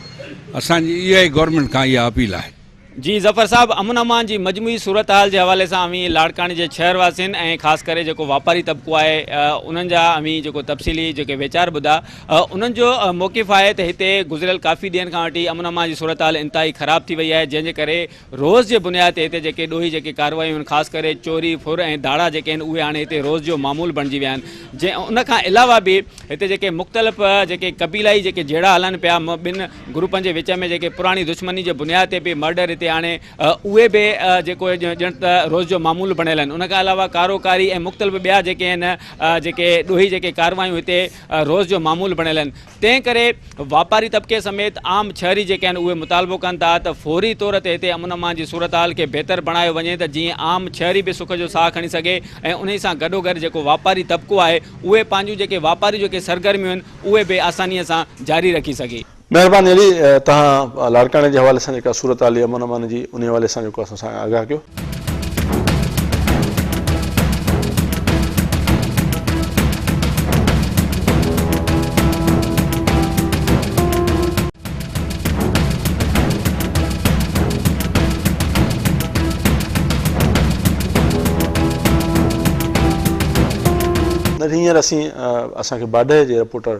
असांजी इहा ई गवर्नमेंट खां इहा अपील आहे। जी ज़फ़र साहब, अमन अमान जी मजमूई सूरत हाल जे हवाले सां अमी लाड़काणे जे शहर वासियुनि ऐं ख़ासि करे जेको वापारी तबक़ो आहे उन्हनि जा अमी जेको तफ़सीली जेके वीचार ॿुधा, उन्हनि जो मौक़िफ़ आहे त हिते गुज़िरियल काफ़ी ॾींहंनि खां वठी अमन अमान जी सूरत हाल इंतिहाई ख़राबु थी वई आहे, जंहिंजे करे रोज़ जे बुनियाद ते हिते जेके ॾोही जेके कार्रवायूं आहिनि, ख़ासि करे चोरी फुर ऐं दाड़ा जेके आहिनि उहे हाणे हिते रोज़ जो मामूल बणिजी विया आहिनि। जंहिं उनखां अलावा बि हिते जेके मुख़्तलिफ़ जेके क़बीलाई जेके जहिड़ा हलनि पिया, ॿिनि ग्रुपनि जे विच में जेके पुराणी दुश्मनी जे बुनियाद ते बि मर्डर हिते हाणे उहे बि जेको ॼण त रोज़ जो मामूल बणियल आहिनि। उनखां अलावा कारोकारी ऐं मुख़्तलिफ़ ॿिया जेके आहिनि जेके ॾोही जेके कारवायूं हिते रोज़ जो मामूल बणियल आहिनि। तंहिं करे वापारी तबक़े समेत आम शहरी जेके आहिनि उहे मुतालबो कनि था त फौरी तौर ते हिते अमन अमान जी सूरत हाल खे बहितर बणायो वञे त जीअं आम शहरी बि सुख जो साह खणी सघे ऐं उन सां गॾोगॾु जेको वापारी तबक़ो आहे उहे पंहिंजूं जेके वापारी जेके सरगर्मियूं आहिनि उहे बि आसानीअ सां जारी रखी सघे। महिरबानी अली, तव्हां लाड़काणे जे हवाले सां जेका सूरत हाल अमन अमान जी उन हवाले सां जेको असां सां आगाह कयो। हींअर असांखे बाडे जे रिपोर्टर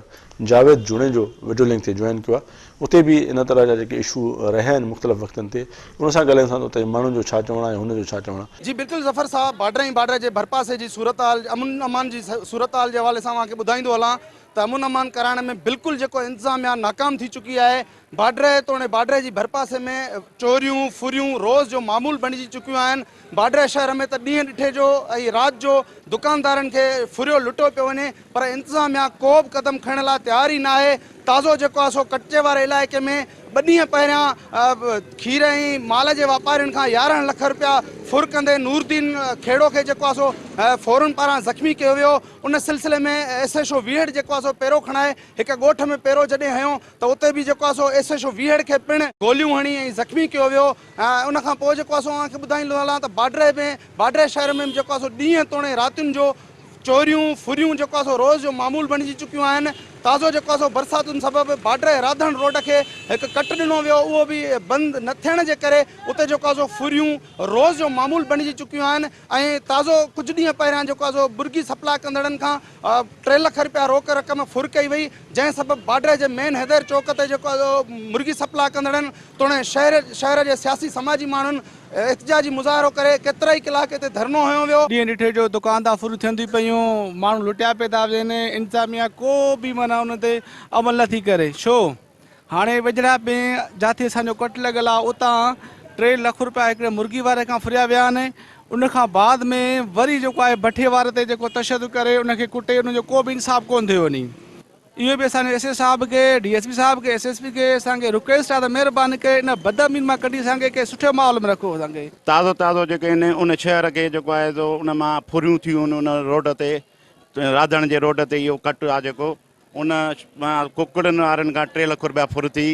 जावेद जुणे जो वीडियो लिंक ते जॉइन कयो आहे, उते बि इन तरह जा जेके इशू रहिया आहिनि मुख़्तलिफ़ वक़्तनि ते उन सां ॻाल्हायूं था त उते माण्हुनि जो छा चवणु आहे, हुनजो छा चवणु आहे। जी बिल्कुलु ज़फ़र साहब, बाडर जे भरपासे जी सूरत हाल, अमन अमान जी सूरत हाल जे हवाले सां तव्हांखे ॿुधाईंदो हलां त अमन अमान कराइण में बिल्कुलु जेको इंतिज़ामिया नाकाम थी चुकी आहे। बाडर जी भरपासे में चोरियूं फुरियूं रोज़ जो मामूल बणिजी चुकियूं आहिनि। बाडर शहर में त ॾींहं ॾिठे जो ऐं राति जो दुकानदारनि खे फुरियो लुटो पियो वञे, पर इंतिज़ामिया को बि क़दम खणण लाइ तयारु ई न आहे। ताज़ो जेको आहे सो कच्चे वारे इलाइक़े में 2 ॾींहं पहिरियां खीर ऐं माल जे वापारियुनि खां 11 लख रुपया फुर कंदे नूरदीन खेड़ो खे जेको आहे सो फौरन पारां ज़ख़्मी कयो वियो। उन सिलसिले में SHO वीहड़ जेको आहे सो पहिरों खणाए हिकु ॻोठ में पहिरों जॾहिं हयो त उते बि जेको आहे सो SHO वीहड़ खे पिणु गोलियूं हणी ऐं ज़ख़्मी कयो वियो। उनखां पोइ जेको आहे सो तव्हांखे ॿुधाईंदो हलां त बाडर शहर में जेको आहे सो ॾींहं तोड़े रातियुनि जो चोरियूं फुरियूं जेको आहे सो रोज़ जो मामूल बणिजी चुकियूं आहिनि। ताज़ो जेको आहे सो बरसातुनि सबबि बाडर राधण रोड खे हिकु कट ॾिनो वियो, उहो बि बंदि न थियण जे करे उते जेको आहे सो फुरियूं रोज़ जो मामूल बणिजी चुकियूं आहिनि। ऐं ताज़ो कुझु ॾींहं पहिरियां जेको आहे सो मुर्गी सप्लाई कंदड़नि खां 3 लख रुपया रोक रक़म फुर कई वई, जंहिं सबबि बाडर जे मेन हैदर चौक ते जेको आहे सो मुर्गी सप्लाई कंदड़नि तोड़े शहर जे सियासी समाजी माण्हुनि एहतजाजी मुज़ाहिरो करे केतिरा ई कलाक हिते धरनो हयो वियो। ॾींहुं ॾिठे जो दुकानदार फुरू थियंदी पियूं, माण्हू लुटिया पिया था वञनि, इंतिज़ामिया को बि माना उन ते अमल नथी करे। छो हाणे वेझड़ा में जिथे असांजो कट लॻल आहे उतां 3 लख रुपया हिकिड़े मुर्गी वारे खां फुरिया विया आहिनि। उन खां बाद में वरी जेको आहे भठे वारे ते जेको तशदुद करे उनखे कुटे, उनजो को बि इंसाफ़ कोन थियो वञे। इहो बि असांजे एस साहब खे, DSP साहब खे, SSP खे असांखे रिक्वेस्ट आहे त महिरबानी करे इन बदअमीन मां कढी असांखे के सुठे माहौल में रखो। असांखे ताज़ो जेके आहिनि उन शहर खे जेको आहे तो उन मां फुरियूं थियूं उन रोड ते, राधण जे रोड ते इहो कट आहे जेको, उन मां कुकड़नि वारनि खां 3 लख रुपया फुर थी।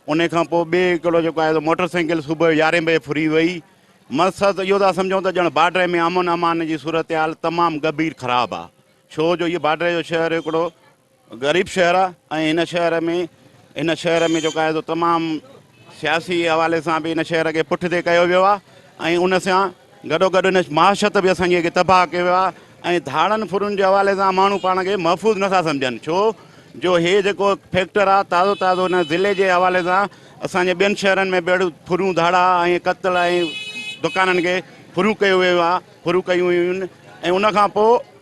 उन खां पोइ 2 किलो जेको आहे मोटरसाइकिल सुबुह 11 बजे फुरी वई। मक़सदु इहो था सम्झूं त ॼण बार्डर में अमन अमान जी सूरत हाल तमामु गंभीर ख़राबु आहे। छो जो इहो बार्डर जो शहर हिकिड़ो ग़रीब शहर आहे ऐं इन शहर में जेको आहे तमामु सियासी हवाले सां बि इन शहर खे पुठिते कयो वियो आहे ऐं उन सां गॾोगॾु इन माशत बि असांजी खे तबाह कयो वियो आहे ऐं धाड़नि फुरुनि जे हवाले सां माण्हू पाण खे महफ़ूज़ नथा सम्झनि। छो जो हे जेको फैक्टर आहे ताज़ो हिन ज़िले जे हवाले सां असांजे ॿियनि शहरनि में ॿेड़ियूं फुरियूं धाड़ा ऐं क़त्ल ऐं दुकाननि खे फुरियूं कयो वियो आहे, फुरियूं कयूं वियूं आहिनि। ऐं उनखां पोइ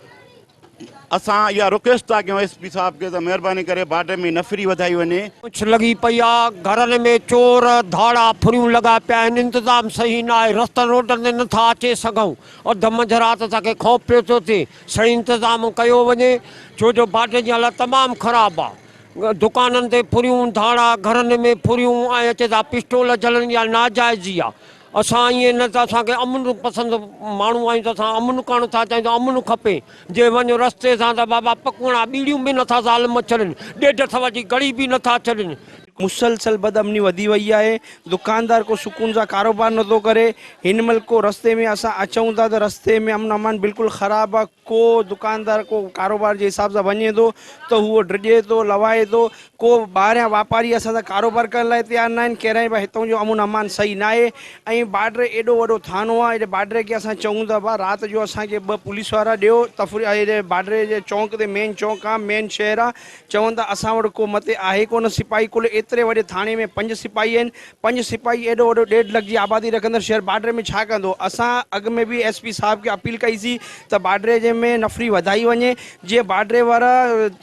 असां इहा रिक्वेस्ट था कयूं SP साहब खे त महिरबानी करे बार्डर में नफ़री वधाई वञे। कुझु लॻी पई आहे, घरनि में चोर धाड़ा फुरियूं लॻा पिया आहिनि, इंतिज़ाम सही न आहे, रस्तनि रोडनि ते नथा अचे सघूं। अधु मंझि राति असांखे ख़ौफ़ पियो थो थिए, सही इंतिज़ाम कयो वञे। छो जो बार्डर जी हालत तमामु ख़राबु आहे। दुकाननि ते फुरियूं धाड़ा, घरनि में फुरियूं ऐं अचे था पिस्टोल जलनि या नाजाइज़ी आहे। असां ईअं न त असांखे अमन पसंदि माण्हू आहियूं त असां अमन करणु था चाहियूं, त अमन खपे। जे वञो रस्ते सां त बाबा पकवणा बीड़ियूं बि नथा ज़ालिम छॾनि, ॾेढ वठी घड़ी बि नथा छॾनि। मुसलसल बदअमनी वधी वई आहे। दुकानदार को सुकून सां कारोबार नथो करे। हिन महिल को रस्ते में असां अचूं था त रस्ते में अमन अमान बिल्कुलु ख़राबु आहे। को दुकानदार को कारोबार जे हिसाब सां वञे थो त उहो ड्रिजे थो, लवाए थो। को ॿाहिरियां वापारी असां सां कारोबार करण लाइ तयारु न आहिनि। कहिड़ा भाई हितां जो अमन अमान सही न आहे। ऐं बार्डर एॾो वॾो थानो आहे, हेॾे बार्डर खे असां चऊं था भाउ राति जो असांखे 2 पुलिस वारा ॾियो त हेॾे बार्डर जे चौंक ते मेन चौंक आहे, मेन शहर आहे। चवनि था असां वटि को मथे आहे कोन सिपाही। कुल एतिरे वॾे थाने में 5 सिपाही आहिनि। 5 सिपाही एॾो वॾो 1.5 लख जी आबादी रखंदड़ शहर बार्डर में छा कंदो। असां अॻु में बि SP साहब खे अपील कईसीं त बार्डर जे में नफ़री वधाई वञे, जीअं बार्डर वारा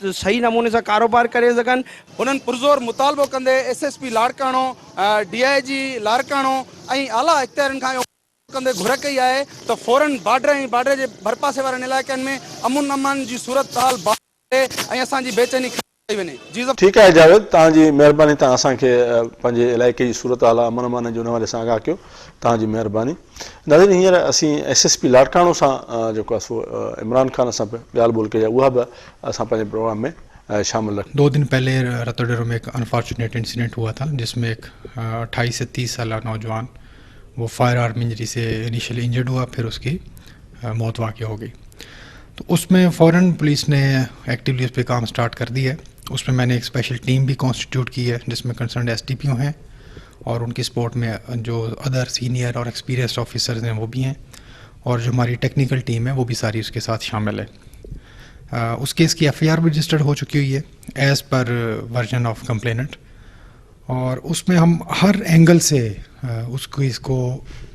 सही नमूने सां कारोबार करे सघनि। हुननि पुरज़ोर मुतालबो कंदे SSP लाड़काणो, DIG लाड़काणो ऐं आला इख़्तियारनि खां कंदे घुर कई आहे त फौरन बार्डर ऐं बार्डर जे भरपासे वारनि इलाइक़नि में अमन अमान जी सूरत हाल ऐं असांजी बेचैनी ठीकु आहे जावेद, तव्हांजी महिरबानी। तव्हां असांखे पंहिंजे इलाइक़े जी सूरत हाल अमन अमान जे हवाले सां आगाह कयो, तव्हांजी महिरबानी। नाज़रीन, हींअर असीं SSP लाड़काणो सां जेको आहे सो इमरान खान सां ॻाल्हि ॿोल कई आहे, उहा बि असां पंहिंजे प्रोग्राम में शामिल रखी। 2 दिन पहले रतोडेरो में एक अनफॉर्चुनेट इंसिडेंट हुआ था जिसमें एक 28 से 30 साल नौजवान वो फायर आर्म इंजरी से इनिशियली इंजर्ड हुआ, फिर उसकी मौत वाक़ई हो गई। तो उसमें फ़ौरन पुलिस ने एक्टिवली उस पर काम स्टार्ट कर दिया है। उसमें मैंने एक स्पेशल टीम भी कॉन्स्टिट्यूट की है जिसमें कंसर्न SDPO हैं और उनकी सपोर्ट में जो अदर सीनियर और एक्सपीरियंस्ड ऑफिसर्स हैं वो भी हैं, और जो हमारी टेक्निकल टीम है वो भी सारी उसके साथ शामिल है। उस केस की FIR भी रजिस्टर्ड हो चुकी हुई है as per version of complainant, और उसमें हम हर एंगल से उसको इसको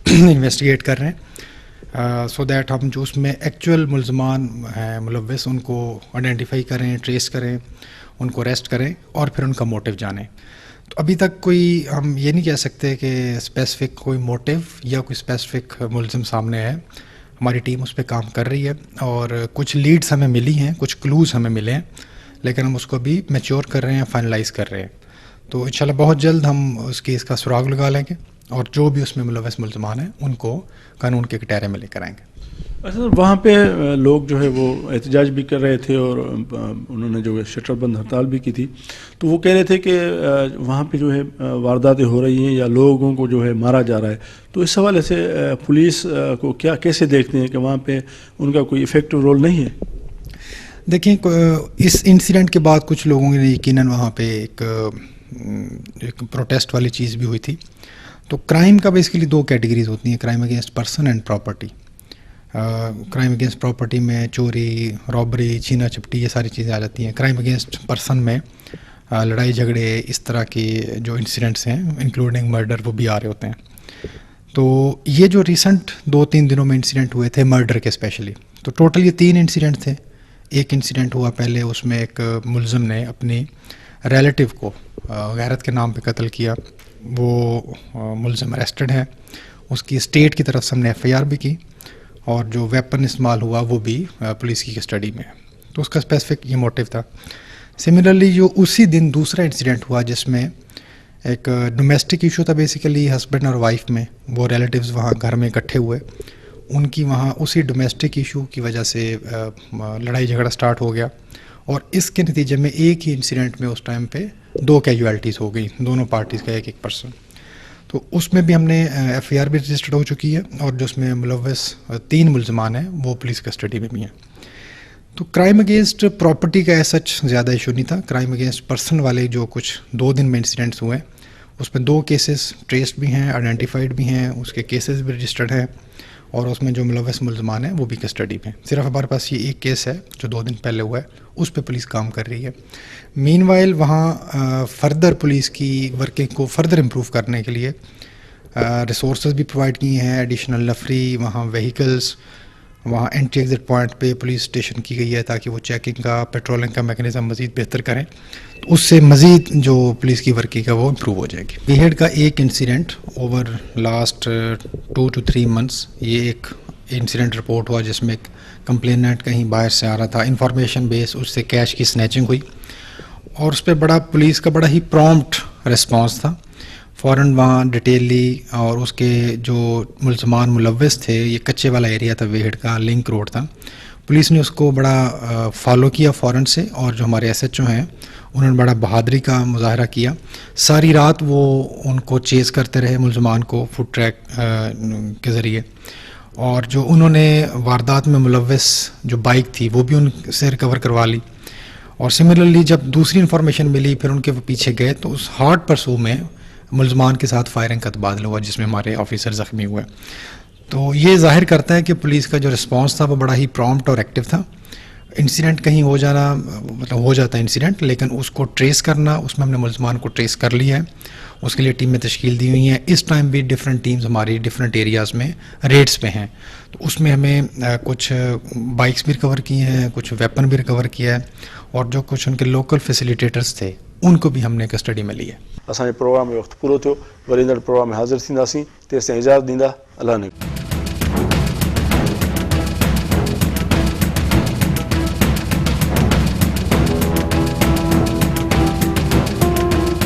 इन्वेस्टिगेट कर रहे हैं सो दैट हम जो उसमें एक्चुअल मुलजमान हैं मुलव्विस उनको आइडेंटिफाई करें, ट्रेस करें, उनको अरेस्ट करें और फिर उनका मोटिव जानें। तो अभी तक कोई हम ये नहीं कह सकते कि स्पेसिफिक कोई मोटिव या कोई स्पेसिफिक मुलजिम सामने है। हमारी टीम उस पर काम कर रही है और कुछ लीड्स हमें मिली हैं, कुछ क्लूज़ हमें मिले हैं, लेकिन हम उसको भी मैच्योर कर रहे हैं, फाइनलाइज कर रहे हैं। तो इंशाल्लाह बहुत जल्द हम उस केस का सुराग लगा लेंगे और जो भी उसमें मुलव्वस मुलजमान हैं उनको कानून के कटहरे में लेकर आएंगे। अच्छा, वहाँ पे लोग जो है वो एहतजाज भी कर रहे थे और उन्होंने जो है शटर बंद हड़ताल भी की थी, तो वो कह रहे थे कि वहाँ पे जो है वारदातें हो रही हैं या लोगों को जो है मारा जा रहा है। तो इस हवाले से पुलिस को क्या कैसे देखते हैं कि वहाँ पे उनका कोई इफेक्टिव रोल नहीं है? देखिए, इस इंसिडेंट के बाद कुछ लोगों ने यकीनन वहाँ पे एक प्रोटेस्ट वाली चीज़ भी हुई थी। तो क्राइम का बेसिकली 2 कैटेगरीज होती हैं, crime against person and property. Crime against property में चोरी, रॉबरी, छीना झपटी ये सारी चीज़ें आ जाती हैं। क्राइम अगेंस्ट पर्सन में लड़ाई झगड़े, इस तरह की जो इंसिडेंट्स हैं इंक्लूडिंग मर्डर, वो भी आ रहे होते हैं। तो ये जो रिसेंट 2-3 दिनों में इंसिडेंट हुए थे मर्डर के स्पेशली, तो टोटल ये 3 इंसिडेंट थे। एक इंसिडेंट हुआ पहले, उसमें एक मुलज़िम ने अपनी रिलेटिव को गैरत के नाम पे कत्ल किया। वो मुलज़िम अरेस्टेड है, उसकी स्टेट की तरफ से हमने FIR भी की और जो वेपन इस्तेमाल हुआ वो भी पुलिस की कस्टडी में है। तो उसका स्पेसिफिक ये मोटिव था। सिमिलरली जो उसी दिन दूसरा इंसिडेंट हुआ जिसमें एक डोमेस्टिक इशू था, बेसिकली हस्बैंड और वाइफ में, वो रिलेटिव्स वहाँ घर में इकट्ठे हुए, उनकी वहाँ उसी डोमेस्टिक इशू की वजह से लड़ाई झगड़ा स्टार्ट हो गया और इसके नतीजे में एक ही इंसिडेंट में उस टाइम पे 2 कैजुअलिटीज़ हो गई, दोनों पार्टीज़ का एक पर्सन। तो उसमें भी हमने FIR भी रजिस्टर्ड हो चुकी है और जो उसमें मुलव्वस 3 मुलजमान हैं वो पुलिस कस्टडी में भी हैं। तो क्राइम अगेंस्ट प्रॉपर्टी का ऐसा ज़्यादा इशू नहीं था। क्राइम अगेंस्ट पर्सन वाले जो कुछ 2 दिन में इंसिडेंट्स हुए उसमें 2 केसेस ट्रेस्ड भी हैं, आइडेंटिफाइड भी हैं, उसके केसेस भी रजिस्टर्ड हैं और उसमें जो मुलव्वस मुलजमान हैं वो भी कस्टडी में। सिर्फ हमारे पास ये एक केस है जो 2 दिन पहले हुआ है, उस पर पुलिस काम कर रही है। मीनवाइल वहाँ फर्दर पुलिस की वर्किंग को फर्दर इम्प्रूव करने के लिए रिसोर्सेज भी प्रोवाइड किए हैं, एडिशनल नफरी, वहाँ व्हीकल्स, वहाँ एंट्री एग्जिट पॉइंट पे पुलिस स्टेशन की गई है ताकि वो चेकिंग का, पेट्रोलिंग का मैकेनिज़्म मज़ीद बेहतर करें। तो उससे मज़ीद जो पुलिस की वर्किंग है वो इम्प्रूव हो जाएगी। बीहेड का एक incident over last 2 to 3 months, ये एक इंसिडेंट रिपोर्ट हुआ जिसमें एक कंप्लेनेंट कहीं बाहर से आ रहा था, इंफॉर्मेशन बेस उससे कैश की स्नैचिंग हुई और उस पर पुलिस का बड़ा ही प्रॉम्प्ट रिस्पॉन्स था। फ़ौरन वहाँ डिटेली और उसके जो मुलजमान मुलव्वस थे, ये कच्चे वाला एरिया था, वेहड़ का लिंक रोड था, पुलिस ने उसको बड़ा फॉलो किया फ़ौरन से और जो हमारे SHO हैं उन्होंने बड़ा बहादुरी का मुजाहरा किया। सारी रात वो उनको चेज़ करते रहे मुलजमान को फुट ट्रैक के ज़रिए और जो उन्होंने वारदात में मुलव्वस जो बाइक थी वो भी उनसे रिकवर करवा ली। और सिमिलरली जब दूसरी इन्फॉर्मेशन मिली फिर उनके पीछे गए तो उस हॉट परसू में मुलजमान के साथ फायरिंग का तबादला हुआ जिसमें हमारे ऑफिसर ज़ख्मी हुए। तो ये जाहिर करता है कि पुलिस का जो रिस्पांस था वो बड़ा ही प्रॉम्प्ट और एक्टिव था। इंसिडेंट कहीं हो जाना मतलब हो जाता है इंसिडेंट, लेकिन उसको ट्रेस करना, उसमें हमने मुलजमान को ट्रेस कर लिया है, उसके लिए टीमें तश्कील दी हुई हैं। इस टाइम भी डिफरेंट टीम्स हमारी डिफरेंट एरियाज़ में रेड्स पे हैं, तो उसमें हमें कुछ बाइक्स भी रिकवर की हैं, कुछ वेपन भी रिकवर किया है और जो कुछ उनके लोकल फैसिलिटेटर्स थे उनको भी हमने कस्टडी में लिया। असांजे प्रोग्राम जो वक्त पूरो थियो, वरी ईंदड़ प्रोग्राम में हाज़िर थींदासीं, तेसिताईं इजाज़त ॾींदा। अल्लाह ने